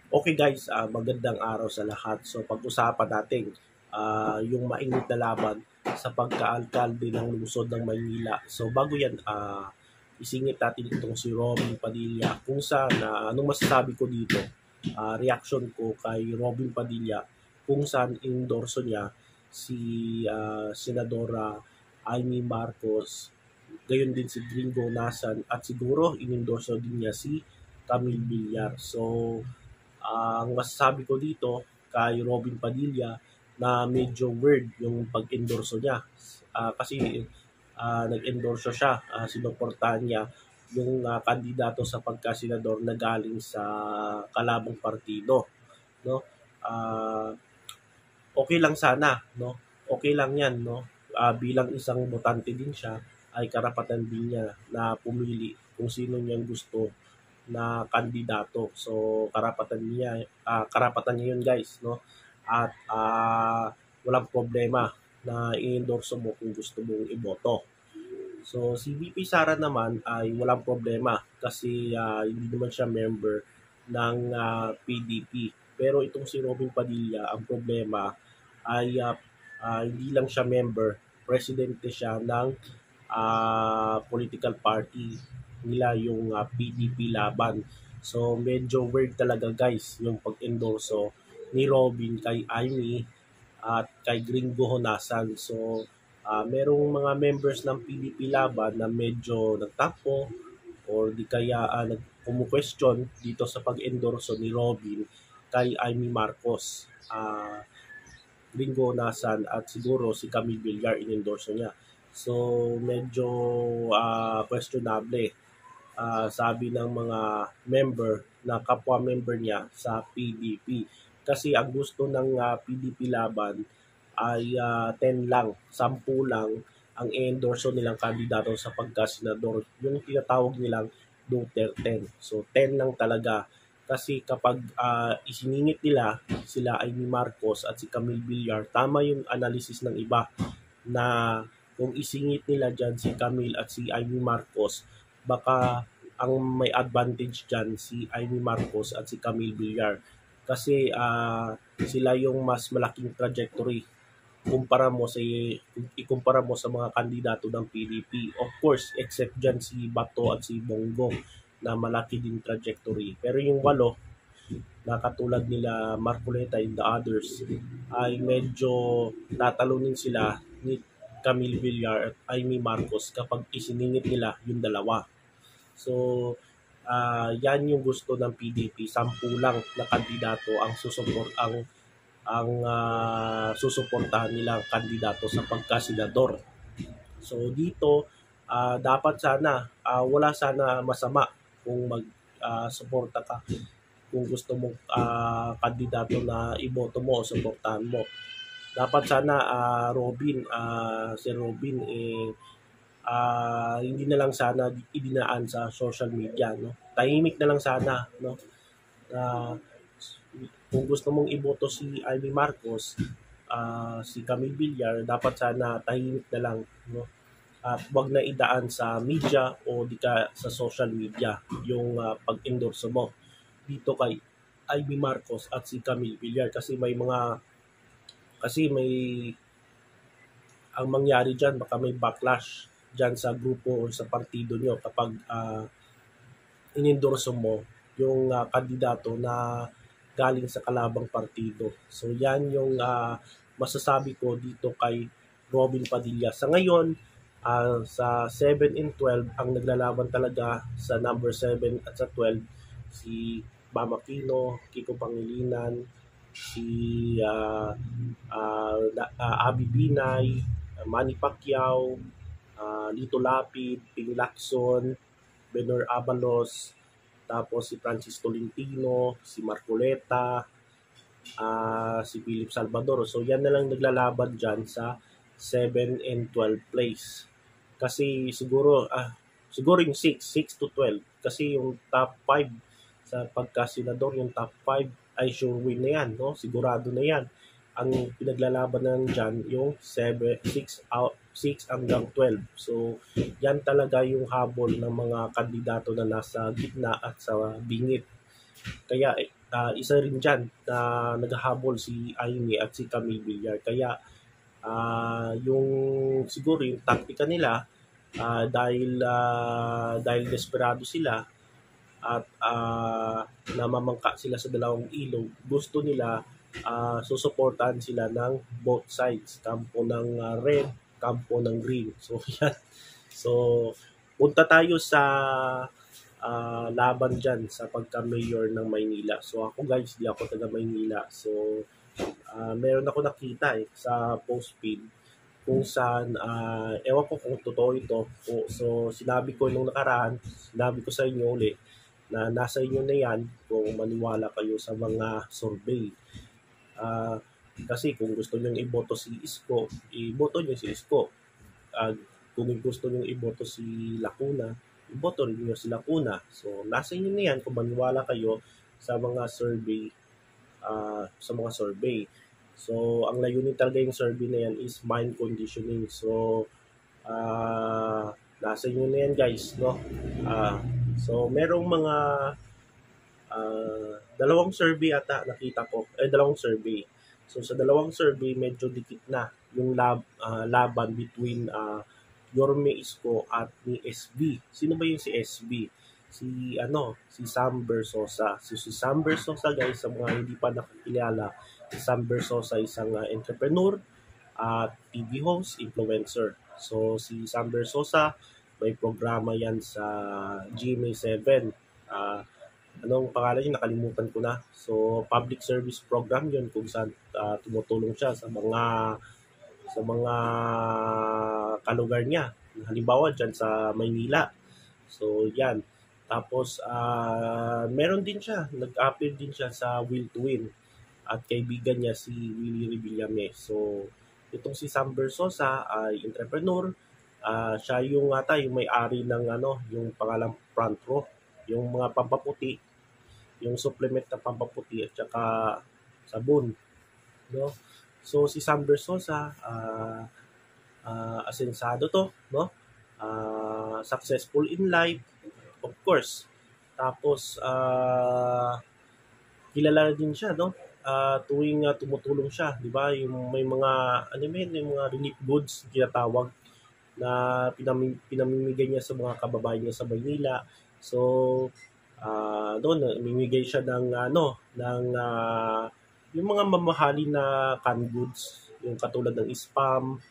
Okay guys, magandang araw sa lahat. So pag-usapan natin yung mainit na laban sa pagkaalkalde ng lungsod ng Maynila. So bago yan, isingit natin itong si Robin Padilla. Kung saan, anong masasabi ko dito? Reaction ko kay Robin Padilla kung saan endorso niya si Senadora Amy Marcos, gayon din si Gringo Nasan at siguro inendorso din niya si Camille Villar. So ang masasabi ko dito kay Robin Padilla na medyo weird yung pag-endorso niya. Kasi nag-endorso siya, sinuportahan niya yung kandidato sa pagkasenador na galing sa kalabang partido, no? Ah, okay lang sana, no? Okay lang 'yan, no? Bilang isang botante din siya, ay karapatan din niya na pumili kung sino niyang gusto na kandidato. So karapatan niya 'yun, guys, no? At walang problema na i-endorso mo kung gusto mong iboto. So si VP Sara naman ay walang problema kasi hindi naman siya member ng PDP. Pero itong si Robin Padilla, ang problema ay hindi lang siya member, presidente siya ng political party nila, yung PDP Laban. So medyo weird talaga guys yung pag-endorso ni Robin kay Amy at kay Gringo Honasan. So merong mga members ng PDP Laban na medyo nagtapo or di kaya nagkumu-question dito sa pag-endorso ni Robin kay Amy Marcos. Gringo Nasan at siguro si Camille Villar in-endorso niya. So medyo questionable, sabi ng mga member na kapwa member niya sa PDP. Kasi ang gusto ng PDP Laban ay 10 lang, 10 lang ang endorso nilang kandidato sa pagkasenador. Yung tinatawag nilang Duterte 10. So 10 lang talaga. Kasi kapag isiningit nila sila ay ni Marcos at si Camille Villar, tama yung analysis ng iba na kung isingit nila dyan si Camille at si Amy Marcos, baka ang may advantage dyan si Amy Marcos at si Camille Villar. Kasi sila yung mas malaking trajectory ikumpara mo sa mga kandidato ng PDP. Of course, except dyan si Bato at si Bongo na malaki din trajectory. Pero yung walo, na katulad nila Marcoleta and the others, ay medyo tatalunin sila ni Camille Villar at Amy Marcos kapag isiningit nila yung dalawa. So, yan yung gusto ng PDP. 10 lang na kandidato ang susuportahan nilang kandidato sa pagkasenador. So dito dapat sana wala sana masama kung suporta ka kung gusto mong kandidato na iboto mo o suportahan mo. Dapat sana si Robin hindi na lang sana idinaan sa social media, no? Tahimik na lang sana, no? Kung gusto mong iboto si Amy Marcos, si Camille Villar, dapat sana tahimik na lang, no? At wag na idaan sa media o di ka sa social media yung pag-endorso mo dito kay Amy Marcos at si Camille Villar kasi may ang mangyari diyan, baka may backlash diyan sa grupo o sa partido nyo kapag inendorso mo yung kandidato na galing sa kalabang partido. So yan yung masasabi ko dito kay Robin Padilla. Sa ngayon, sa 7 and 12, ang naglalaban talaga sa number 7 at sa 12, si Mama Aquino, Kiko Pangilinan, si Abby Binay, Manny Pacquiao, Lito Lapid, Ping Lacson, Benor Abalos, tapos si Francis Tolentino, si Marcoleta, si Philip Salvador. So yan na lang naglalaban dyan sa 7 and 12 place. Kasi siguro yung 6 to 12. Kasi yung top 5 sa pagkasenador, yung top 5 ay sure win na yan, no? Sigurado na yan. Ang pinaglalaban na dyan yung 6 hanggang 12. So, yan talaga yung habol ng mga kandidato na nasa gitna at sa bingit. Kaya isa rin dyan na naghahabol si Aimee at si Camille Villar. Kaya yung siguro yung taktika nila, dahil desperado sila at namamangka sila sa dalawang ilog, gusto nila susuportahan sila ng both sides, kampo ng red, kampo ng green. So yan. So punta tayo sa laban dyan sa pagka-mayor ng Maynila. So ako guys, di ako taga Maynila. So meron ako nakita sa post feed kung saan, ewan ko kung totoo ito. So sinabi ko nung nakaraan, sinabi ko sa inyo ulit, na nasa inyo na yan kung maniwala kayo sa mga survey. Kasi kung gusto nyo iboto si Isko, iboto nyo si Isko. Kung gusto nyo iboto si Lacuna, iboto rin nyo si Lacuna. So nasa inyo na yan kung maniwala kayo sa mga survey. So ang layunin talaga yung survey na yan is mind conditioning. So nasa inyo na yan guys, no? So merong mga dalawang survey ata nakita ko, dalawang survey. So sa dalawang survey medyo dikit na yung laban between Yorme Isko at ni SB. Sino ba yung si SB? Si Sam Versosa. Si Sam Versosa guys, sa mga hindi pa nakakilala, si Sam Versosa isang entrepreneur at TV host, influencer. So si Sam Versosa may programa yan sa GMA7. Anong pangalan yun? Nakalimutan ko na. So public service program yun kung saan tumutulong siya sa mga kalugar niya. Halimbawa dyan sa Maynila. So yan. Tapos meron din siya, nag-appear din siya sa Will to Win at kaibigan niya si Willie Revillame. So itong si Sam Versosa ay entrepreneur. Siya yung may-ari ng yung pangalang Front Row, yung mga pampaputi, yung supplement na pampaputi at saka sabon, no? So si Sam Versosa asensado to, no? Successful in life, of course. Tapos kilala din siya, no? Tuwing tumutulong siya, di ba? Yung may mga yung mga relief goods tinatawag na pinamimigay niya sa mga kababayan niya sa Maynila. So doon namimigay siya ng yung mga mamahali na canned goods, yung katulad ng spam,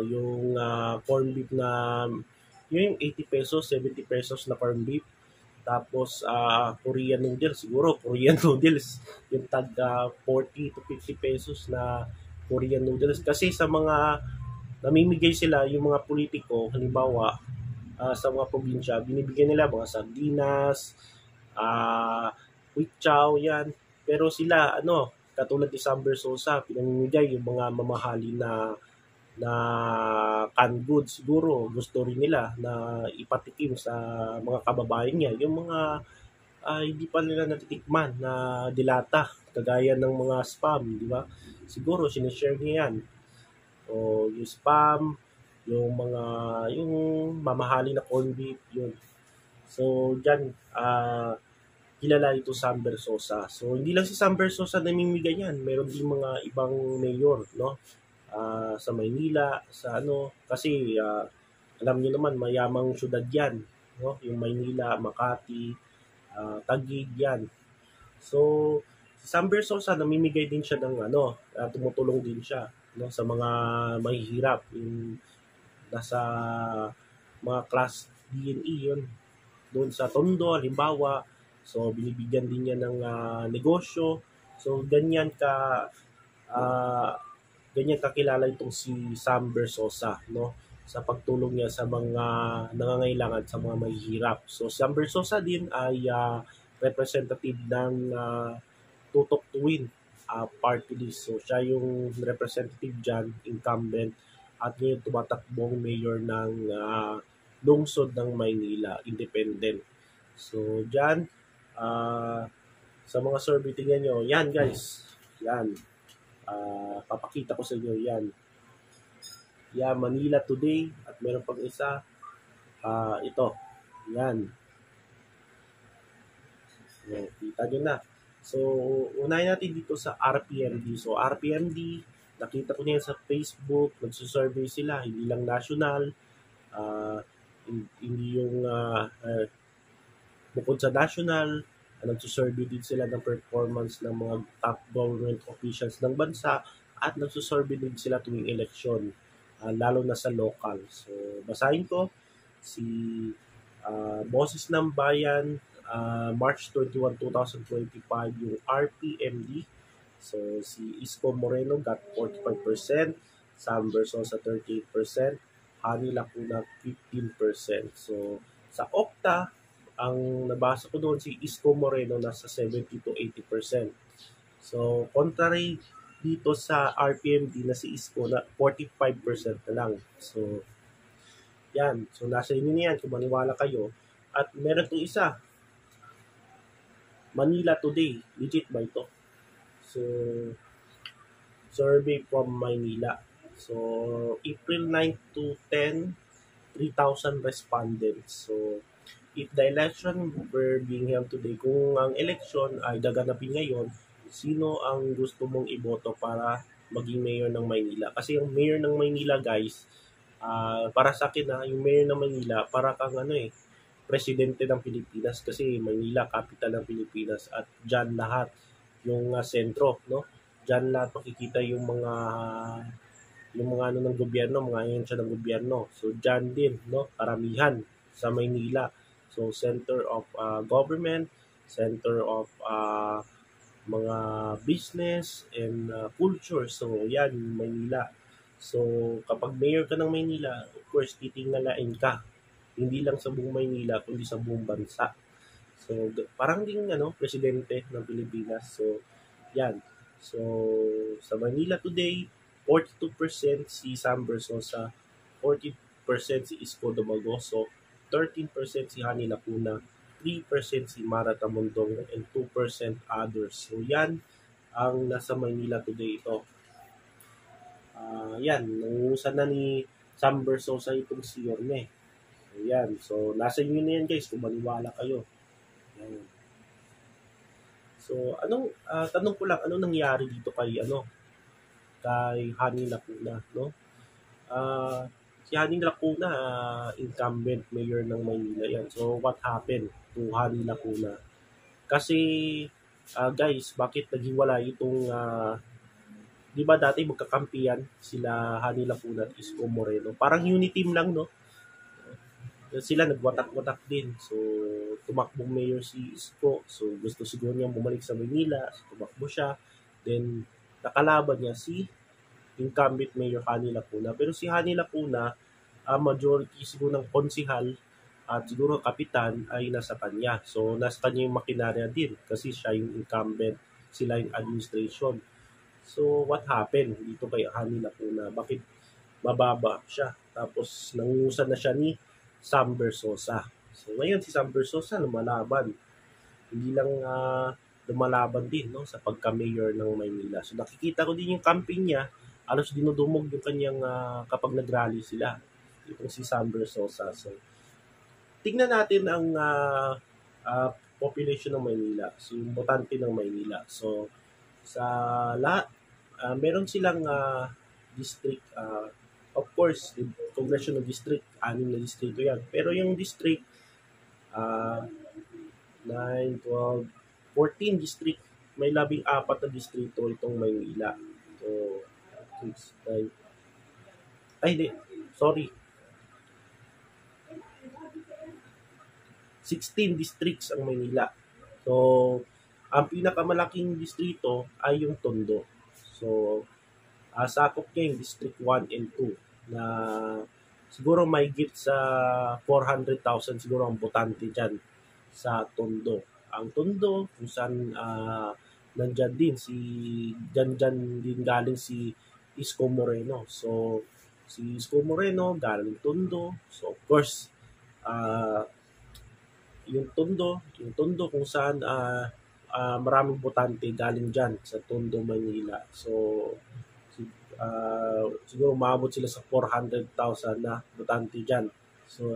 yung corn beef na yung 80 pesos, 70 pesos na corn beef. Tapos Korean noodles, siguro Korean noodles, yung tag 40 to 50 pesos na Korean noodles. Kasi sa mga namimigay sila, yung mga politiko, halimbawa sa mga probinsya, binibigyan nila mga sardinas, quick chow, yan. Pero sila, katulad ni Sam Versosa, pinamimigay yung mga mamahali na canned goods. Siguro gusto rin nila na ipatikim sa mga kababayan niya yung mga hindi pa nila natitikman na dilata, kagaya ng mga spam, di ba? Siguro sinishare niya yan. O yung spam, yung mamahali na corn beef, yun. So diyan kilala ito Sam Versosa. So hindi lang si Sam Versosa namimigay yan, meron din mga ibang mayor, no? Sa Maynila, kasi alam niyo naman mayamang syudad yan, no? Yung Maynila, Makati, Taguig yan. So si Sam Versosa namimigay din siya ng tumutulong din siya, no, sa mga mahihirap, yung nasa mga class D&E yun, doon sa Tondo halimbawa. So binibigyan din niya ng negosyo. So ganyan kakilala itong si Sam Versosa, no, sa pagtulong niya sa mga nangangailangan, sa mga mahihirap. So Sam Versosa din ay representative ng Tutok to Win party list. So siya yung representative dyan, incumbent, at ngayon tumatakbong mayor ng lungsod ng Maynila, independent. So dyan, sa mga survey, tingnan nyo, yan guys, yan. Papakita ko sa inyo yan. Yan, Manila Today, at meron pang isa, ito, yan. Yan, kita nyo na. So, unahin natin dito sa RPMD. So, RPMD, nakita ko niyan sa Facebook, nagsusurvey sila, hindi lang national, ah, hindi yung bukod sa national, nagsusurvey din sila ng performance ng mga top government officials ng bansa at nagsusurvey din sila tuwing eleksyon, lalo na sa local. So, basahin ko si Boses ng Bayan, March 21, 2025, yung RPMD. So, si Isko Moreno got 45%, Sam Versosa 38%, Hani Lacuna 15%. So, sa Okta, ang nabasa ko doon si Isko Moreno nasa 70 to 80%. So, contrary dito sa RPMD na si Isko na 45% na lang. So, yan. So, nasa inyo na yan kung maniwala kayo. At meron itong isa, Manila Today. Legit ba ito? So, survey from Manila. So, April 9 to 10, 3,000 respondents. So, if the election were being held today, kung ang election ay gaganapin ngayon, sino ang gusto mong iboto para maging mayor ng Maynila? Kasi yung mayor ng Maynila, guys, para sa akin yung mayor ng Maynila, para kang presidente ng Pilipinas kasi Maynila, capital ng Pilipinas at dyan lahat yung sentro, no? Dyan lahat makikita yung mga ano ng gobyerno, mga ahensya ng gobyerno. So dyan din, no? Karamihan sa Maynila. So center of government, center of mga business and culture. So yan, Maynila. So kapag mayor ka ng Maynila, of course, titingalain ka. Hindi lang sa buong Maynila, kundi sa buong bansa. So, parang ding presidente ng Pilipinas. So, yan. So, sa Manila today, 42% si Sam Versosa, 40% si Isko Domagoso, 13% si Hani Lacuna, 3% si Mara Tamundong, and 2% others. So, yan ang nasa Manila today ito. Yan, nangungusan na ni Sam Versosa itong si Yorme. Ayan. So, nasa inyo na yan, guys, kung maniwala kayo. Ayan. So, tanong ko lang, ano nangyari dito kay Hani Lacuna, no? Si Hani Lacuna, incumbent mayor ng Maynila yan. So, what happened to Hani Lacuna? Kasi, guys, bakit naghiwalay itong, di ba dati magkakampiyan sila Hani Lacuna at Isko Moreno? Parang unity team lang, no? Sila nagwatak-watak din. So, tumakbong mayor si Isko. So, gusto siguro niya bumalik sa Manila. So, tumakbo siya. Then, nakalaban niya si incumbent mayor Hani Lacuna. Pero si Hani Lacuna, majority siguro ng konsihal at siguro kapitan ay nasa kanya. So, nasa kanya yung makinarya din kasi siya yung incumbent, sila yung administration. So, what happened dito kay Hani Lacuna? Bakit mababa siya? Tapos, nangungusan na siya ni Sam Versosa. So ngayon si Sam Versosa lumalaban. Hindi lang lumalaban din sa pagka-mayor ng Maynila. So nakikita ko din yung campaign niya, halos dinudumog yung kanyang kapag nag-rally sila. Itong si Sam Versosa. So tingnan natin ang population ng Maynila. So yung botante ng Maynila. So sa lahat, meron silang district, of course, congressional district, 6 na distrito yan. Pero yung district, 9, 12, 14 district, may 14 na distrito itong Maynila. So, 6, 9, ay, hindi, sorry. 16 districts ang Maynila. So, ang pinakamalaking distrito ay yung Tondo. So, sakop niya yung District 1 and 2 na siguro may higit sa 400,000 siguro ang botante dyan sa Tondo. Ang Tondo, kung saan nandyan din dyan din galing si Isko Moreno. So, si Isko Moreno galing Tondo. So, of course, yung Tondo kung saan maraming botante galing dyan sa Tondo, Manila. So, siguro maabot sila sa 400,000 na botante dyan. So,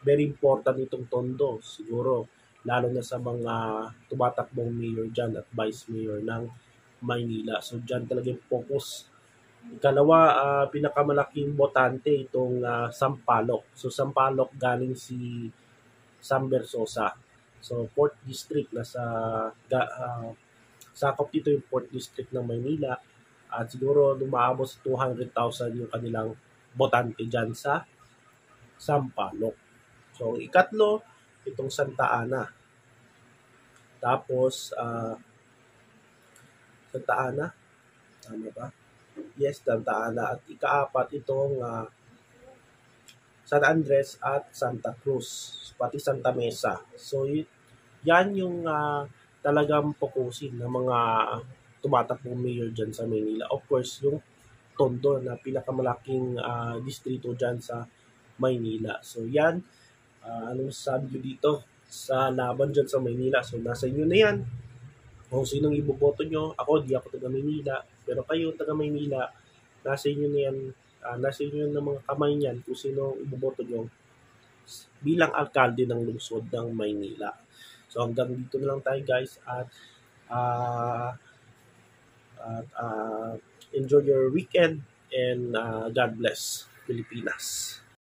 very important itong Tondo. Siguro, lalo na sa mga tumatakbong mayor dyan at vice mayor ng Maynila. So dyan talaga yung focus. Ikalawa, pinakamalaking botante itong Sampaloc. So Sampaloc galing si Sam Versosa. So 4th District, sakop dito yung 4th District ng Maynila. At siguro lumaabot sa 200,000 yung kanilang botante dyan sa Sampaloc. So ikatlo, itong Santa Ana. Tapos, Santa Ana, tama ba? Yes, Santa Ana. At ikaapat itong San Andres at Santa Cruz, pati Santa Mesa. So, yan yung talagang focusin ng mga tumatakbong mayor dyan sa Manila. Of course, yung Tondo na pinakamalaking distrito dyan sa Maynila. So, yan. Anong sabi nyo dito sa laban dyan sa Maynila? So, nasa inyo na yan. Kung sinong iboboto nyo, ako, di ako taga Maynila. Pero kayo, taga Maynila, nasa inyo na yan. Nasa inyo ng mga kamay niyan kung sino iboboto nyo bilang alkalde ng lungsod ng Maynila. So, hanggang dito na lang tayo, guys. At enjoy your weekend and God bless Pilipinas.